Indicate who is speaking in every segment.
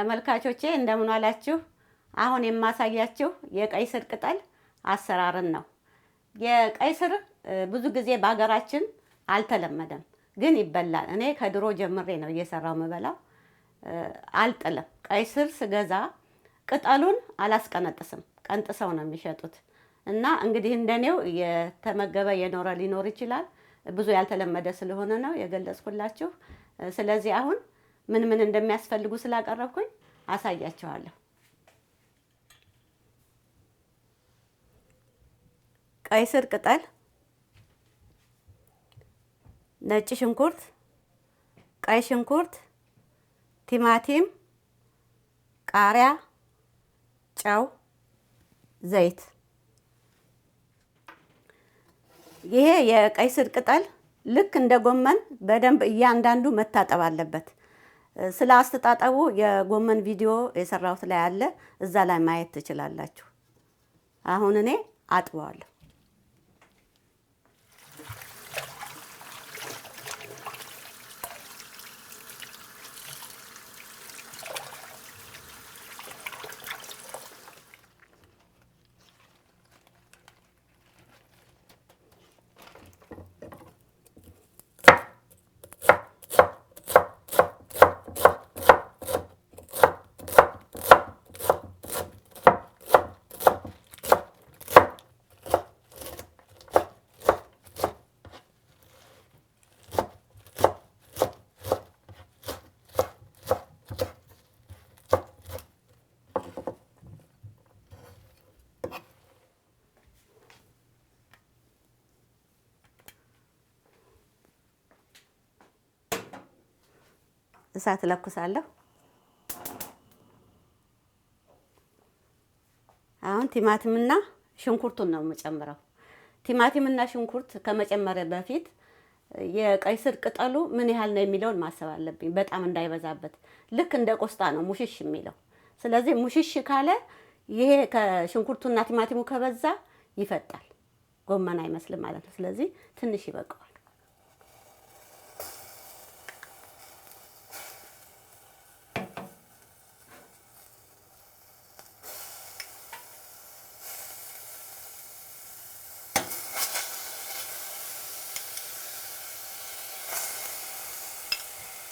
Speaker 1: ተመልካቾቼ እንደምን ዋላችሁ? አሁን የማሳያችሁ የቀይ ስር ቅጠል አሰራርን ነው። የቀይ ስር ብዙ ጊዜ በሀገራችን አልተለመደም፣ ግን ይበላል። እኔ ከድሮ ጀምሬ ነው እየሰራው የምበላው። አልጥልም። ቀይ ስር ስገዛ ቅጠሉን አላስቀነጥስም፣ ቀንጥሰው ነው የሚሸጡት። እና እንግዲህ እንደኔው የተመገበ የኖረ ሊኖር ይችላል። ብዙ ያልተለመደ ስለሆነ ነው የገለጽኩላችሁ። ስለዚህ አሁን ምን ምን እንደሚያስፈልጉ ስላቀረብኩኝ አሳያችኋለሁ። ቀይ ስር ቅጠል፣ ነጭ ሽንኩርት፣ ቀይ ሽንኩርት፣ ቲማቲም፣ ቃሪያ፣ ጨው፣ ዘይት። ይሄ የቀይ ስር ቅጠል ልክ እንደ ጎመን በደንብ እያንዳንዱ መታጠብ አለበት። ስለ አስተጣጠቡ የጎመን ቪዲዮ የሰራሁት ላይ አለ፣ እዛ ላይ ማየት ትችላላችሁ። አሁን እኔ አጥበዋለሁ። እሳት ለኩሳለሁ። አሁን ቲማቲምና ሽንኩርቱን ነው የምጨምረው። ቲማቲምና ሽንኩርት ከመጨመሪያ በፊት የቀይ ስር ቅጠሉ ምን ያህል ነው የሚለውን ማሰብ አለብኝ፣ በጣም እንዳይበዛበት። ልክ እንደ ቆስጣ ነው ሙሽሽ የሚለው። ስለዚህ ሙሽሽ ካለ ይሄ ከሽንኩርቱና ቲማቲሙ ከበዛ ይፈጣል፣ ጎመን አይመስልም ማለት ነው። ስለዚህ ትንሽ ይበቃዋል።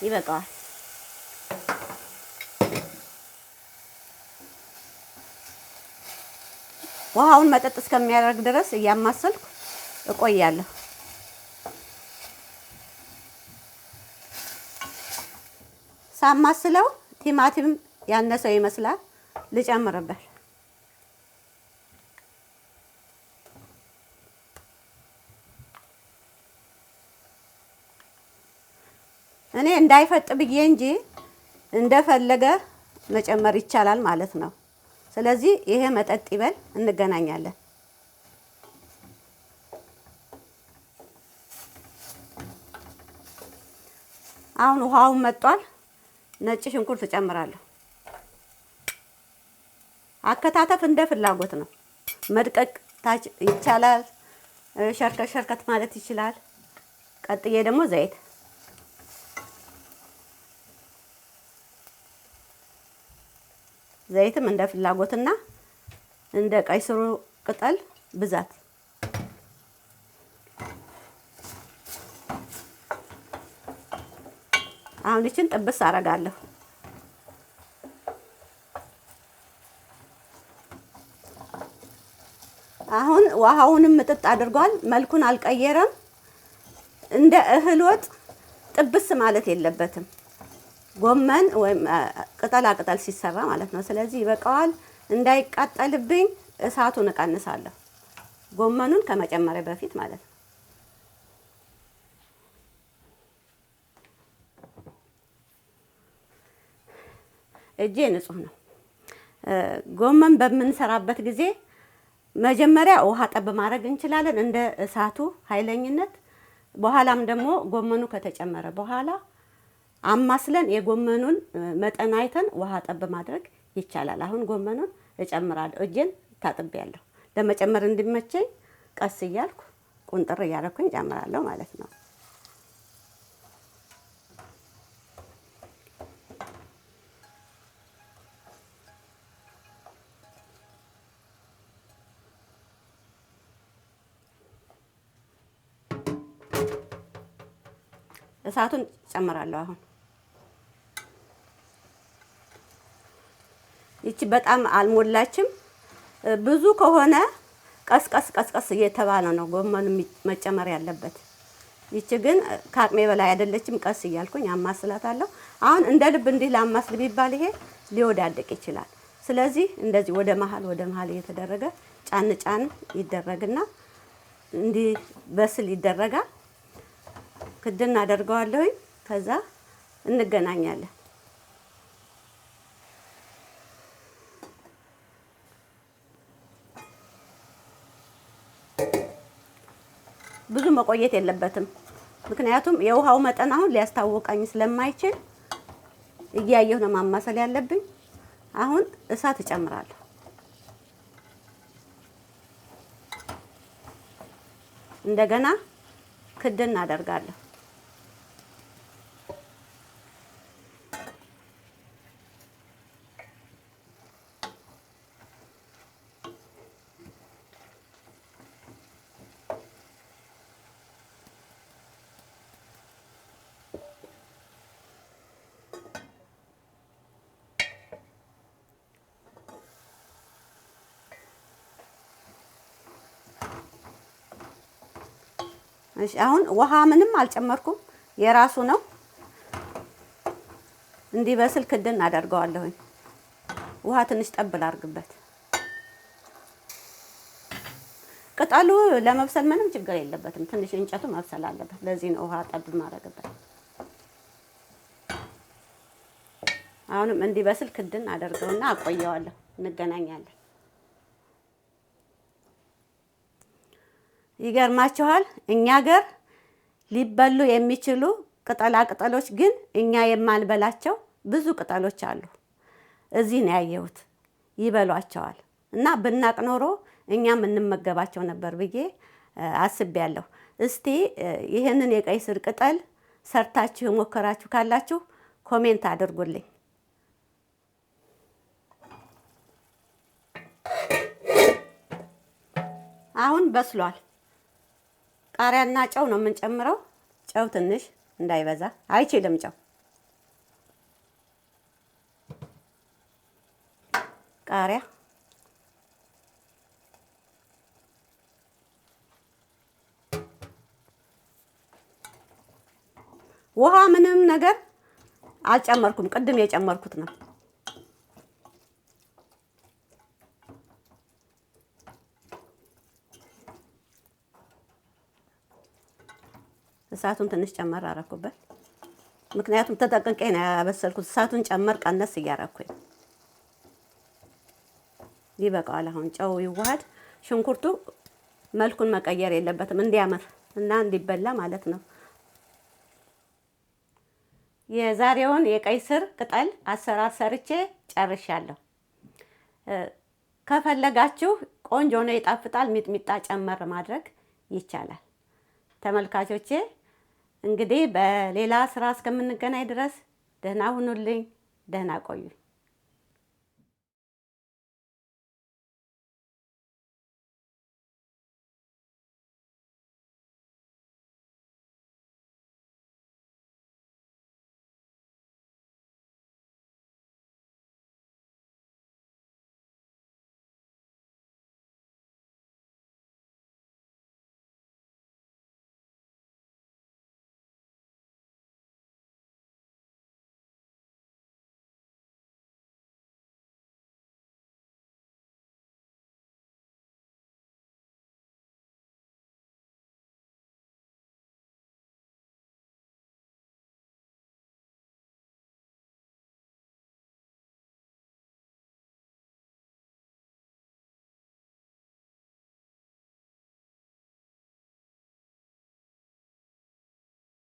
Speaker 1: ይበቃዋል። ውሃውን መጠጥ እስከሚያደርግ ድረስ እያማሰልኩ እቆያለሁ። ሳማስለው ቲማቲም ያነሰው ይመስላል፣ ልጨምርበት። እኔ እንዳይፈጥ ብዬ እንጂ እንደፈለገ መጨመር ይቻላል ማለት ነው። ስለዚህ ይሄ መጠጥ ይበል፣ እንገናኛለን። አሁን ውሃውን መጥቷል። ነጭ ሽንኩርት እጨምራለሁ። አከታተፍ እንደ ፍላጎት ነው። መድቀቅ ይቻላል፣ ሸርከት ሸርከት ማለት ይችላል። ቀጥዬ ደግሞ ዘይት፣ ዘይትም እንደ ፍላጎትና እንደ ቀይ ስሩ ቅጠል ብዛት። አሁን እቺን ጥብስ አደርጋለሁ። አሁን ውሃውንም ምጥጥ አድርጓል፣ መልኩን አልቀየረም። እንደ እህል ወጥ ጥብስ ማለት የለበትም ጎመን ወይም ቅጠላ ቅጠል ሲሰራ ማለት ነው። ስለዚህ ይበቃዋል። እንዳይቃጠልብኝ እሳቱን እቀንሳለሁ፣ ጎመኑን ከመጨመሪያ በፊት ማለት ነው። እጄ ንጹህ ነው። ጎመን በምንሰራበት ጊዜ መጀመሪያ ውሃ ጠብ ማድረግ እንችላለን እንደ እሳቱ ኃይለኝነት። በኋላም ደግሞ ጎመኑ ከተጨመረ በኋላ አማስለን የጎመኑን መጠን አይተን ውሃ ጠብ ማድረግ ይቻላል። አሁን ጎመኑን እጨምራለሁ። እጄን ታጥቤያለሁ። ለመጨመር እንዲመቸኝ ቀስ እያልኩ ቁንጥር እያደረኩኝ እጨምራለሁ ማለት ነው። እሳቱን ጨምራለሁ። አሁን ይቺ በጣም አልሞላችም። ብዙ ከሆነ ቀስቀስ ቀስቀስ እየተባለ ነው ጎመኑ መጨመር ያለበት። ይቺ ግን ከአቅሜ በላይ አይደለችም። ቀስ እያልኩኝ አማስላታለሁ። አሁን እንደ ልብ እንዲህ ላማስል ቢባል ይሄ ሊወዳደቅ ይችላል። ስለዚህ እንደዚህ ወደ መሃል እየተደረገ ጫን ጫን ይደረግና እንዲህ በስል ይደረጋል። ክድና አደርገዋለሁኝ። ከዛ እንገናኛለን። ብዙ መቆየት የለበትም። ምክንያቱም የውሃው መጠን አሁን ሊያስታውቀኝ ስለማይችል እያየሁ ነው ማማሰል ያለብኝ። አሁን እሳት እጨምራለሁ። እንደገና ክድን አደርጋለሁ። እሺ አሁን ውሃ ምንም አልጨመርኩም፣ የራሱ ነው። እንዲበስል ክድን አደርገዋለሁኝ። ውሃ ትንሽ ጠብ ላድርግበት። ቅጠሉ ለመብሰል ምንም ችግር የለበትም። ትንሽ እንጨቱ መብሰል አለበት። ለዚህ ነው ውሃ ጠብ ማድረግበት። አሁንም እንዲበስል ክድን አደርገውና አቆየዋለሁ። እንገናኛለን። ይገርማችኋል፣ እኛ ሀገር ሊበሉ የሚችሉ ቅጠላ ቅጠሎች ግን እኛ የማንበላቸው ብዙ ቅጠሎች አሉ። እዚህ ነው ያየሁት። ይበሏቸዋል እና ብናቅ ኖሮ እኛም እንመገባቸው ነበር ብዬ አስቤያለሁ። እስቲ ይሄንን የቀይ ስር ቅጠል ሰርታችሁ የሞከራችሁ ካላችሁ ኮሜንት አድርጉልኝ። አሁን በስሏል። ቃሪያና ጨው ነው የምንጨምረው። ጨው ትንሽ እንዳይበዛ አይችልም። ጨው፣ ቃሪያ፣ ውሃ ምንም ነገር አልጨመርኩም። ቅድም የጨመርኩት ነው። እሳቱን ትንሽ ጨመር አደረኩበት። ምክንያቱም ተጠንቅቄ ነው ያበሰልኩት። እሳቱን ጨመር ቀነስ እያደረኩኝ ይበቃዋል። አሁን ጨው ይዋሃድ። ሽንኩርቱ መልኩን መቀየር የለበትም እንዲያምር እና እንዲበላ ማለት ነው። የዛሬውን የቀይ ስር ቅጠል አሰራር ሰርቼ ጨርሻለሁ። ከፈለጋችሁ ቆንጆ ነው፣ ይጣፍጣል። ሚጥሚጣ ጨመር ማድረግ ይቻላል። ተመልካቾቼ እንግዲህ በሌላ ስራ እስከምንገናኝ ድረስ ደህና ሁኑልኝ፣ ደህና ቆዩ።